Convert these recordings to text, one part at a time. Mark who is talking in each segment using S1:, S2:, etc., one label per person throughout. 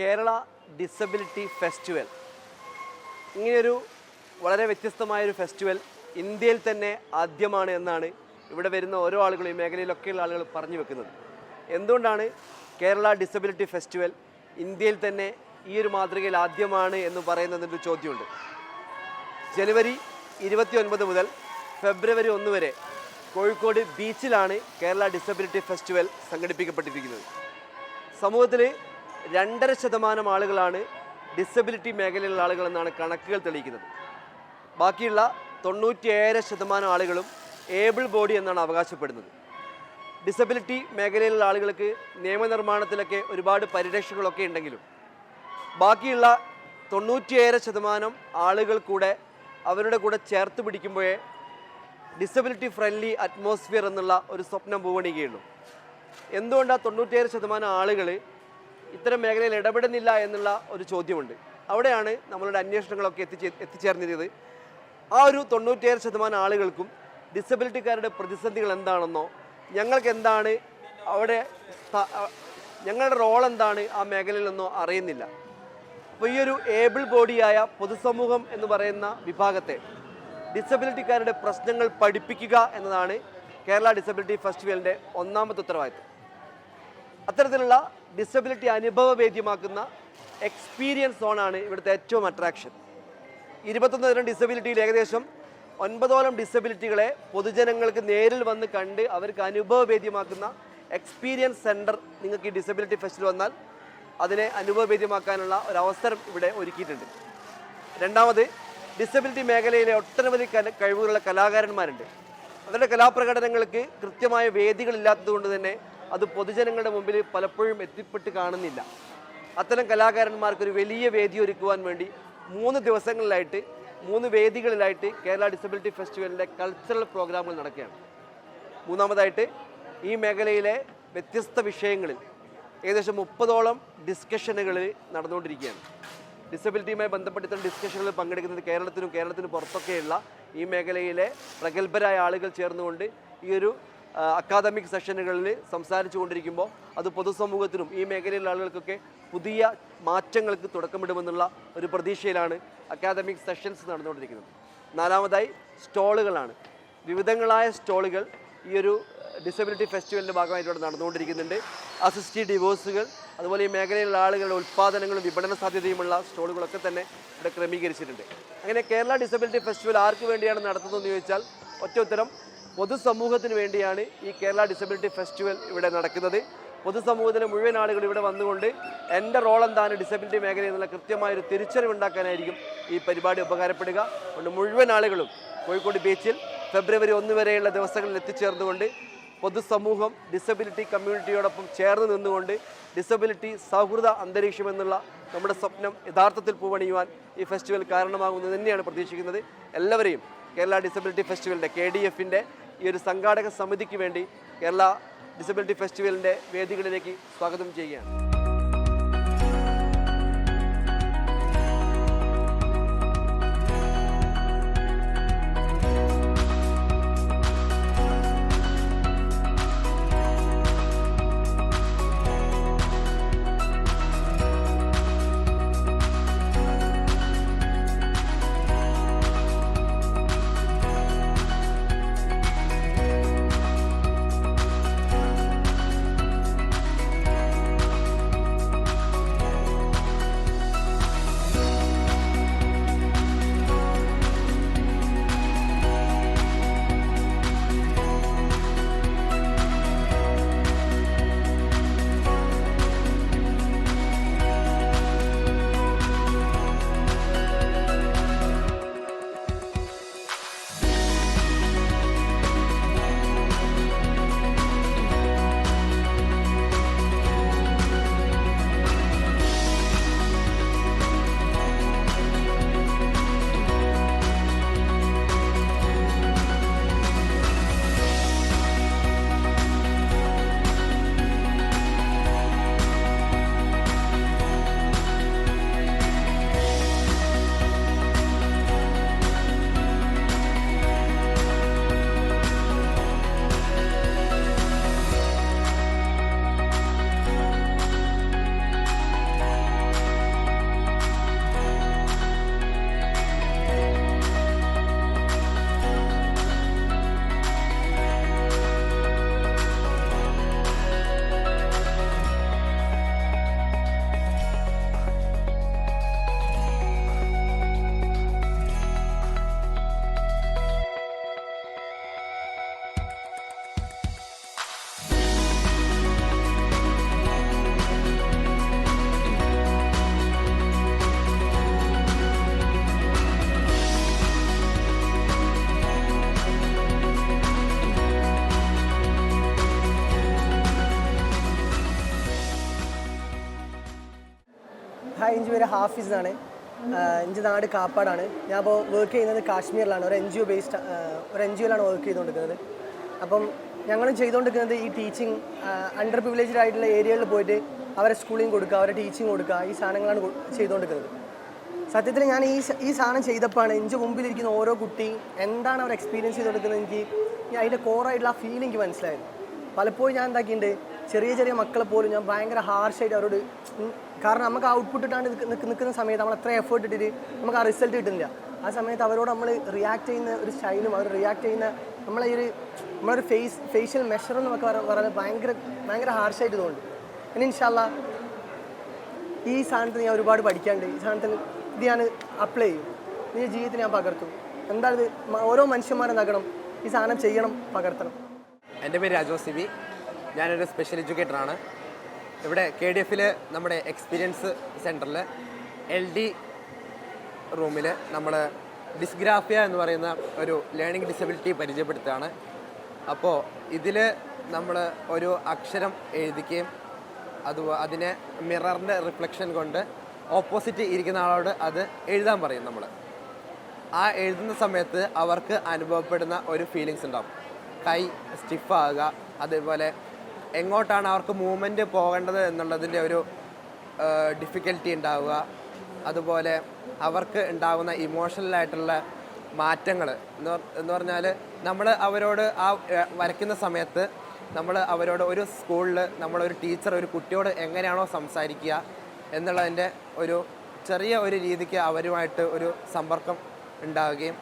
S1: Kerala disability festival ഇങ്ങനെയൊരു വളരെ വ്യത്യസ്തമായൊരു festival ഇന്ത്യയിൽ തന്നെ ആദ്യമാണ് എന്നാണ് ഇവിടെ വരുന്ന ഓരോ ആളുകളും ഈ മേഖലയിലൊക്കെയുള്ള ആളുകൾ പറഞ്ഞു വെക്കുന്നത്. എന്തുകൊണ്ടാണ് കേരള ഡിസബിലിറ്റി ഫെസ്റ്റിവൽ ഇന്ത്യയിൽ തന്നെ ഈ ഒരു മാതൃകയിൽ ആദ്യമാണ് എന്ന് പറയുന്നതിൻ്റെ ഒരു ചോദ്യമുണ്ട്. ജനുവരി 29 മുതൽ ഫെബ്രുവരി 1 വരെ കോഴിക്കോട് ബീച്ചിലാണ് കേരള ഡിസബിലിറ്റി ഫെസ്റ്റിവൽ സംഘടിപ്പിക്കപ്പെട്ടിരിക്കുന്നത്. സമൂഹത്തിൽ 2.5% ആളുകളാണ് ഡിസബിലിറ്റി മേഖലയിലുള്ള ആളുകളെന്നാണ് കണക്കുകൾ തെളിയിക്കുന്നത്. ബാക്കിയുള്ള 97% ആളുകളും ഏബിൾ ബോഡി എന്നാണ് അവകാശപ്പെടുന്നത്. ഡിസബിലിറ്റി മേഖലയിലുള്ള ആളുകൾക്ക് നിയമനിർമ്മാണത്തിലൊക്കെ ഒരുപാട് പരിരക്ഷകളൊക്കെ ഉണ്ടെങ്കിലും ബാക്കിയുള്ള 97% ആളുകൾ കൂടെ അവരുടെ കൂടെ ചേർത്ത് പിടിക്കുമ്പോഴേ ഡിസബിലിറ്റി ഫ്രണ്ട്ലി അറ്റ്മോസ്ഫിയർ എന്നുള്ള ഒരു സ്വപ്നം പൂവണിക്കുകയുള്ളൂ. എന്തുകൊണ്ടാണ് 97% ആളുകൾ ഇത്തരം മേഖലയിൽ ഇടപെടുന്നില്ല എന്നുള്ള ഒരു ചോദ്യമുണ്ട്. അവിടെയാണ് നമ്മളുടെ അന്വേഷണങ്ങളൊക്കെ എത്തിച്ചേർന്നത്. ആ ഒരു 97% ആളുകൾക്കും ഡിസബിലിറ്റിക്കാരുടെ പ്രതിസന്ധികൾ എന്താണെന്നോ ഞങ്ങൾക്ക് എന്താണ് അവിടെ ഞങ്ങളുടെ റോൾ എന്താണ് ആ മേഖലയിലെന്നോ അറിയുന്നില്ല. അപ്പോൾ ഈ ഒരു ഏബിൾ ബോഡിയായ പൊതുസമൂഹം എന്ന് പറയുന്ന വിഭാഗത്തെ ഡിസബിലിറ്റിക്കാരുടെ പ്രശ്നങ്ങൾ പഠിപ്പിക്കുക എന്നതാണ് കേരള ഡിസബിലിറ്റി ഫെസ്റ്റിവലിൻ്റെ ഒന്നാമത്തെ ഉത്തരവാദിത്വം. അത്തരത്തിലുള്ള ഡിസബിലിറ്റി അനുഭവവേദ്യമാക്കുന്ന എക്സ്പീരിയൻസ് സോണാണ് ഇവിടുത്തെ ഏറ്റവും അട്രാക്ഷൻ. 21 തരം ഡിസബിലിറ്റിയിൽ ഏകദേശം 9ഓളം ഡിസബിലിറ്റികളെ പൊതുജനങ്ങൾക്ക് നേരിൽ വന്ന് കണ്ട് അവർക്ക് അനുഭവവേദ്യമാക്കുന്ന എക്സ്പീരിയൻസ് സെൻറ്റർ നിങ്ങൾക്ക് ഈ ഡിസബിലിറ്റി ഫെസ്റ്റിവൽ വന്നാൽ അതിനെ അനുഭവവേദ്യമാക്കാനുള്ള ഒരവസരം ഇവിടെ ഒരുക്കിയിട്ടുണ്ട്. രണ്ടാമത്, ഡിസബിലിറ്റി മേഖലയിലെ ഒട്ടനവധി കഴിവുകളുള്ള കലാകാരന്മാരുണ്ട്. അവരുടെ കലാപ്രകടനങ്ങൾക്ക് കൃത്യമായ വേദികളില്ലാത്തതുകൊണ്ട് തന്നെ അത് പൊതുജനങ്ങളുടെ മുമ്പിൽ പലപ്പോഴും എത്തിപ്പെട്ട് കാണുന്നില്ല. അത്തരം കലാകാരന്മാർക്കൊരു വലിയ വേദി ഒരുക്കുവാൻ വേണ്ടി 3 ദിവസങ്ങളിലായിട്ട് 3 വേദികളിലായിട്ട് കേരള ഡിസബിലിറ്റി ഫെസ്റ്റിവലിൻ്റെ കൾച്ചറൽ പ്രോഗ്രാമുകൾ നടക്കുകയാണ്. മൂന്നാമതായിട്ട് ഈ മേഖലയിലെ വ്യത്യസ്ത വിഷയങ്ങളിൽ ഏകദേശം 30ഓളം ഡിസ്കഷനുകളിൽ നടന്നുകൊണ്ടിരിക്കുകയാണ്. ഡിസബിലിറ്റിയുമായി ബന്ധപ്പെട്ട ഡിസ്കഷനുകളിൽ പങ്കെടുക്കുന്നത് കേരളത്തിന് പുറത്തൊക്കെയുള്ള ഈ മേഖലയിലെ പ്രഗത്ഭരായ ആളുകൾ ചേർന്നുകൊണ്ട് ഈ ഒരു അക്കാദമിക് സെഷനുകളിൽ സംസാരിച്ചു കൊണ്ടിരിക്കുമ്പോൾ അത് പൊതുസമൂഹത്തിനും ഈ മേഖലയിലുള്ള ആളുകൾക്കൊക്കെ പുതിയ മാറ്റങ്ങൾക്ക് തുടക്കമിടുമെന്നുള്ള ഒരു പ്രതീക്ഷയിലാണ് അക്കാദമിക് സെഷൻസ് നടന്നുകൊണ്ടിരിക്കുന്നത്. നാലാമതായി സ്റ്റാളുകളാണ്. വിവിധങ്ങളായ സ്റ്റാളുകൾ ഈ ഒരു ഡിസബിലിറ്റി ഫെസ്റ്റിവലിൻ്റെ ഭാഗമായിട്ട് ഇവിടെ നടന്നുകൊണ്ടിരിക്കുന്നുണ്ട്. അസിസ്റ്റീവ് ഡിവോഴ്സുകൾ, അതുപോലെ ഈ മേഖലയിലുള്ള ആളുകളുടെ ഉൽപ്പാദനങ്ങളും വിപണന സാധ്യതയുമുള്ള സ്റ്റാളുകളൊക്കെ തന്നെ ഇവിടെ ക്രമീകരിച്ചിട്ടുണ്ട്. അങ്ങനെ കേരള ഡിസബിലിറ്റി ഫെസ്റ്റിവൽ ആർക്ക് വേണ്ടിയാണ് നടത്തുന്നതെന്ന് ചോദിച്ചാൽ ഒറ്റ ഉത്തരം, പൊതുസമൂഹത്തിന് വേണ്ടിയാണ് ഈ കേരള ഡിസബിലിറ്റി ഫെസ്റ്റിവൽ ഇവിടെ നടക്കുന്നത്. പൊതുസമൂഹത്തിലെ മുഴുവൻ ആളുകൾ ഇവിടെ വന്നുകൊണ്ട് എൻ്റെ റോൾ എന്താണ് ഡിസബിലിറ്റി മേഖല എന്നുള്ള കൃത്യമായൊരു തിരിച്ചറിവുണ്ടാക്കാനായിരിക്കും ഈ പരിപാടി ഉപകാരപ്പെടുക. അതുകൊണ്ട് മുഴുവൻ ആളുകളും കോഴിക്കോട് ബീച്ചിൽ ഫെബ്രുവരി 1 വരെയുള്ള ദിവസങ്ങളിൽ എത്തിച്ചേർന്നുകൊണ്ട് പൊതുസമൂഹം ഡിസബിലിറ്റി കമ്മ്യൂണിറ്റിയോടൊപ്പം ചേർന്ന് നിന്നുകൊണ്ട് ഡിസബിലിറ്റി സൗഹൃദ അന്തരീക്ഷം എന്നുള്ള നമ്മുടെ സ്വപ്നം യഥാർത്ഥത്തിൽ പൂവണിയുവാൻ ഈ ഫെസ്റ്റിവൽ കാരണമാകുന്നത് തന്നെയാണ് പ്രതീക്ഷിക്കുന്നത്. എല്ലാവരെയും കേരള ഡിസബിലിറ്റി ഫെസ്റ്റിവലിൻ്റെ KDF-ൻ്റെ ഈ ഒരു സംഘാടക സമിതിക്ക് വേണ്ടി കേരള ഡിസബിലിറ്റി ഫെസ്റ്റിവലിൻ്റെ വേദികളിലേക്ക് സ്വാഗതം ചെയ്യുകയാണ്.
S2: ഹായ്, എൻ്റെ പേര് ഹാഫിസ് എന്നാണ്. എൻ്റെ നാട് കാപ്പാടാണ്. ഞാൻ അപ്പോൾ വർക്ക് ചെയ്യുന്നത് കാശ്മീരിലാണ്. ഒരു NGO ബേസ്ഡ് ഒരു NGOയിലാണ് വർക്ക് ചെയ്തുകൊണ്ടിരിക്കുന്നത്. അപ്പം ഞങ്ങളും ചെയ്തുകൊണ്ടിരിക്കുന്നത് ഈ ടീച്ചിങ് അണ്ടർ പ്രിവിലേജ്ഡ് ആയിട്ടുള്ള ഏരിയകളിൽ പോയിട്ട് അവരെ സ്കൂളിങ് കൊടുക്കുക, അവരെ ടീച്ചിങ് കൊടുക്കുക, ഈ സാധനങ്ങളാണ് ചെയ്തുകൊണ്ടിരിക്കുന്നത്. സത്യത്തിൽ ഞാൻ ഈ സാധനം ചെയ്തപ്പോഴാണ് എൻ്റെ മുമ്പിലിരിക്കുന്ന ഓരോ കുട്ടിയും എന്താണ് അവർ എക്സ്പീരിയൻസ് ചെയ്തുകൊടുക്കുന്നത് എനിക്ക് അതിൻ്റെ കോറായിട്ടുള്ള ആ ഫീൽ എനിക്ക് മനസ്സിലായത്. പലപ്പോഴും ഞാൻ എന്താക്കിയിട്ടുണ്ട്, ചെറിയ ചെറിയ മക്കളെ പോലും ഞാൻ ഭയങ്കര ഹാർഷായിട്ട് അവരോട്, കാരണം നമുക്ക് ഔട്ട്പുട്ട് ഇട്ടാണ്ട് നിൽക്കുന്ന സമയത്ത് നമ്മൾ എത്ര എഫേർട്ട് ഇട്ടിട്ട് നമുക്ക് ആ റിസൾട്ട് കിട്ടുന്നില്ല. ആ സമയത്ത് അവരോട് നമ്മൾ റിയാക്ട് ചെയ്യുന്ന ഒരു സ്റ്റൈലും അവർ റിയാക്ട് ചെയ്യുന്ന നമ്മളൊരു ഫേഷ്യൽ മെഷറും നമുക്ക് പറയുന്നത് ഭയങ്കര ഹാർഷായിട്ട് തോന്നുന്നു. ഇനി ഇൻഷാ അല്ലാഹ് ഈ സാധനത്തിന് ഞാൻ ഒരുപാട് പഠിക്കാണ്ട്, ഈ സാധനത്തിന് ഇത് ഞാൻ അപ്ലൈ ചെയ്യും, ഈ ജീവിതത്തിൽ ഞാൻ പകർത്തും. എന്താണ് ഇത്, ഓരോ മനുഷ്യന്മാരെന്താക്കണം ഈ സാധനം ചെയ്യണം, പകർത്തണം.
S3: എൻ്റെ പേര് രാജോസ് സിബി. ഞാനൊരു സ്പെഷ്യൽ എഡ്യൂക്കേറ്ററാണ്. ഇവിടെ KDF നമ്മുടെ എക്സ്പീരിയൻസ് സെൻറ്ററിൽ LD റൂമിൽ നമ്മൾ ഡിസ്ഗ്രാഫിയ എന്ന് പറയുന്ന ഒരു ലേണിംഗ് ഡിസബിലിറ്റി പരിചയപ്പെടുത്തുകയാണ്. അപ്പോൾ ഇതിൽ നമ്മൾ ഒരു അക്ഷരം എഴുതിക്കുകയും അതിനെ മിററിൻ്റെ റിഫ്ലക്ഷൻ കൊണ്ട് ഓപ്പോസിറ്റ് ഇരിക്കുന്ന ആളോട് അത് എഴുതാൻ പറയും. നമ്മൾ ആ എഴുതുന്ന സമയത്ത് അവർക്ക് അനുഭവപ്പെടുന്ന ഒരു ഫീലിങ്സ് ഉണ്ടാവും. കൈ സ്റ്റിഫാകുക, അതേപോലെ എങ്ങോട്ടാണ് അവർക്ക് മൂവ്മെൻറ്റ് പോകേണ്ടത് എന്നുള്ളതിൻ്റെ ഒരു ഡിഫിക്കൽറ്റി ഉണ്ടാവുക, അതുപോലെ അവർക്ക് ഉണ്ടാകുന്ന ഇമോഷണലായിട്ടുള്ള മാറ്റങ്ങൾ എന്ന് പറഞ്ഞാൽ നമ്മൾ അവരോട് ആ വരയ്ക്കുന്ന സമയത്ത് നമ്മൾ അവരോട് ഒരു സ്കൂളിൽ നമ്മളൊരു ടീച്ചർ ഒരു കുട്ടിയോട് എങ്ങനെയാണോ സംസാരിക്കുക എന്നുള്ളതിൻ്റെ ഒരു ചെറിയ ഒരു രീതിക്ക് അവരുമായിട്ട് ഒരു സമ്പർക്കം ഉണ്ടാവുകയും,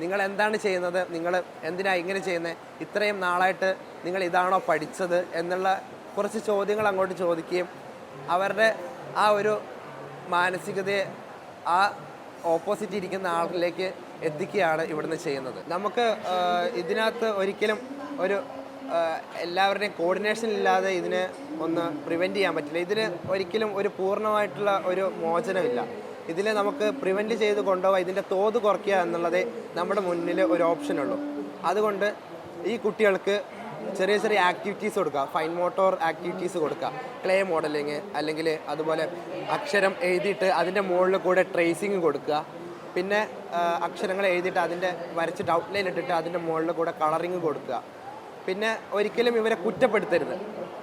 S3: നിങ്ങൾ എന്താണ് ചെയ്യുന്നത്, നിങ്ങൾ എന്തിനാണ് ഇങ്ങനെ ചെയ്യുന്നത്, ഇത്രയും നാളായിട്ട് നിങ്ങൾ ഇതാണോ പഠിച്ചത് എന്നുള്ള കുറച്ച് ചോദ്യങ്ങൾ അങ്ങോട്ട് ചോദിക്കുകയും അവരുടെ ആ ഒരു മാനസികതയെ ആ ഓപ്പോസിറ്റ് ഇരിക്കുന്ന ആളിലേക്ക് എത്തിക്കുകയാണ് ഇവിടുന്ന് ചെയ്യുന്നത്. നമുക്ക് ഇതിനകത്ത് ഒരിക്കലും ഒരു എല്ലാവരുടെയും കോർഡിനേഷൻ ഇല്ലാതെ ഇതിനെ ഒന്ന് പ്രിവെൻറ്റ് ചെയ്യാൻ പറ്റില്ല. ഇതിന് ഒരിക്കലും ഒരു പൂർണ്ണമായിട്ടുള്ള ഒരു മോചനമില്ല. ഇതിൽ നമുക്ക് പ്രിവെൻറ്റ് ചെയ്ത് കൊണ്ടുപോകാൻ ഇതിൻ്റെ തോത് കുറയ്ക്കുക എന്നുള്ളതേ നമ്മുടെ മുന്നിൽ ഒരു ഓപ്ഷനുള്ളൂ. അതുകൊണ്ട് ഈ കുട്ടികൾക്ക് ചെറിയ ചെറിയ ആക്ടിവിറ്റീസ് കൊടുക്കുക, ഫൈൻ മോട്ടോർ ആക്ടിവിറ്റീസ് കൊടുക്കുക, ക്ലേ മോഡലിങ്, അല്ലെങ്കിൽ അതുപോലെ അക്ഷരം എഴുതിയിട്ട് അതിൻ്റെ മുകളിൽ കൂടെ ട്രേസിങ് കൊടുക്കുക, പിന്നെ അക്ഷരങ്ങൾ എഴുതിയിട്ട് അതിൻ്റെ വരച്ചിട്ട് ഔട്ട്ലൈൻ ഇട്ടിട്ട് അതിൻ്റെ മുകളിൽ കൂടെ കളറിങ് കൊടുക്കുക. പിന്നെ ഒരിക്കലും ഇവരെ കുറ്റപ്പെടുത്തരുത്.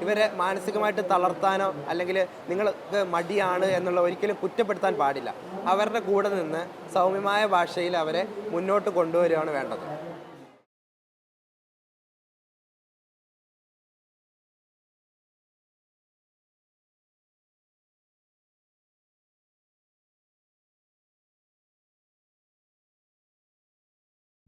S3: ഇവരെ മാനസികമായിട്ട് തളർത്താനോ അല്ലെങ്കിൽ നിങ്ങൾക്ക് മടിയാണ് എന്നുള്ള ഒരിക്കലും കുറ്റപ്പെടുത്താൻ പാടില്ല. അവരുടെ കൂടെ നിന്ന് സൗമ്യമായ ഭാഷയിൽ അവരെ മുന്നോട്ട് കൊണ്ടുവരികയാണ് വേണ്ടത്.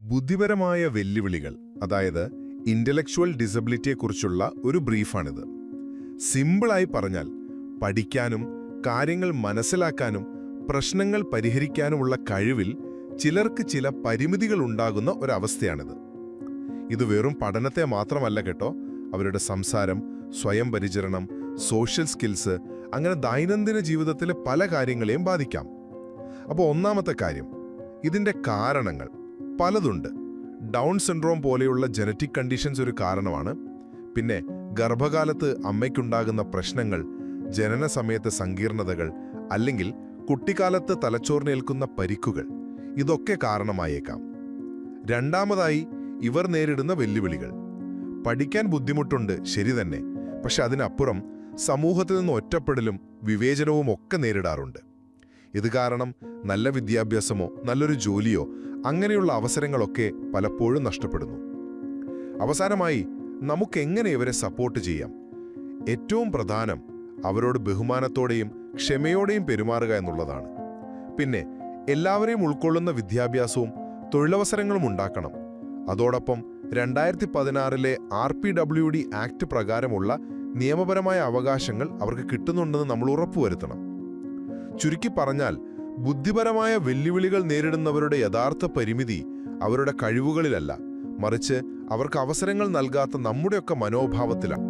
S4: ബുദ്ധിപരമായ വെല്ലുവിളികൾ, അതായത് ഇന്റലക്ച്വൽ ഡിസബിലിറ്റിയെക്കുറിച്ചുള്ള ഒരു ബ്രീഫാണിത്. സിമ്പിളായി പറഞ്ഞാൽ, പഠിക്കാനും കാര്യങ്ങൾ മനസ്സിലാക്കാനും പ്രശ്നങ്ങൾ പരിഹരിക്കാനുമുള്ള കഴിവിൽ ചിലർക്ക് ചില പരിമിതികൾ ഉണ്ടാകുന്ന ഒരവസ്ഥയാണിത്. ഇത് വെറും പഠനത്തെ മാത്രമല്ല കേട്ടോ, അവരുടെ സംസാരം, സ്വയം പരിചരണം, സോഷ്യൽ സ്കിൽസ്, അങ്ങനെ ദൈനംദിന ജീവിതത്തിലെ പല കാര്യങ്ങളെയും ബാധിക്കാം. അപ്പോൾ ഒന്നാമത്തെ കാര്യം, ഇതിൻ്റെ കാരണങ്ങൾ പലതുണ്ട്. ഡൗൺ സിൻഡ്രോം പോലെയുള്ള ജനറ്റിക് കണ്ടീഷൻസ് ഒരു കാരണമാണ്. പിന്നെ ഗർഭകാലത്ത് അമ്മയ്ക്കുണ്ടാകുന്ന പ്രശ്നങ്ങൾ, ജനന സമയത്ത് സങ്കീർണതകൾ, അല്ലെങ്കിൽ കുട്ടിക്കാലത്ത് തലച്ചോറിനേൽക്കുന്ന പരിക്കുകൾ, ഇതൊക്കെ കാരണമായേക്കാം. രണ്ടാമതായി, ഇവർ നേരിടുന്ന വെല്ലുവിളികൾ. പഠിക്കാൻ ബുദ്ധിമുട്ടുണ്ട്, ശരി തന്നെ. പക്ഷെ അതിനപ്പുറം സമൂഹത്തിൽ നിന്ന് ഒറ്റപ്പെടലും വിവേചനവും ഒക്കെ നേരിടാറുണ്ട്. ഇത് കാരണം നല്ല വിദ്യാഭ്യാസമോ നല്ലൊരു ജോലിയോ അങ്ങനെയുള്ള അവസരങ്ങളൊക്കെ പലപ്പോഴും നഷ്ടപ്പെടുന്നു. അവസാനമായി, നമുക്കെങ്ങനെ ഇവരെ സപ്പോർട്ട് ചെയ്യാം? ഏറ്റവും പ്രധാനം അവരോട് ബഹുമാനത്തോടെയും ക്ഷമയോടെയും പെരുമാറുക എന്നുള്ളതാണ്. പിന്നെ എല്ലാവരെയും ഉൾക്കൊള്ളുന്ന വിദ്യാഭ്യാസവും തൊഴിലവസരങ്ങളും ഉണ്ടാക്കണം. അതോടൊപ്പം 2016 RPWD ആക്ട് പ്രകാരമുള്ള നിയമപരമായ അവകാശങ്ങൾ അവർക്ക് കിട്ടുന്നുണ്ടെന്ന് നമ്മൾ ഉറപ്പുവരുത്തണം. ചുരുക്കി പറഞ്ഞാൽ, ബുദ്ധിപരമായ വെല്ലുവിളികൾ നേരിടുന്നവരുടെ യഥാർത്ഥ പരിമിതി അവരുടെ കഴിവുകളിലല്ല, മറിച്ച് അവർക്ക് അവസരങ്ങൾ നൽകാത്ത നമ്മുടെയൊക്കെ മനോഭാവത്തിലാണ്.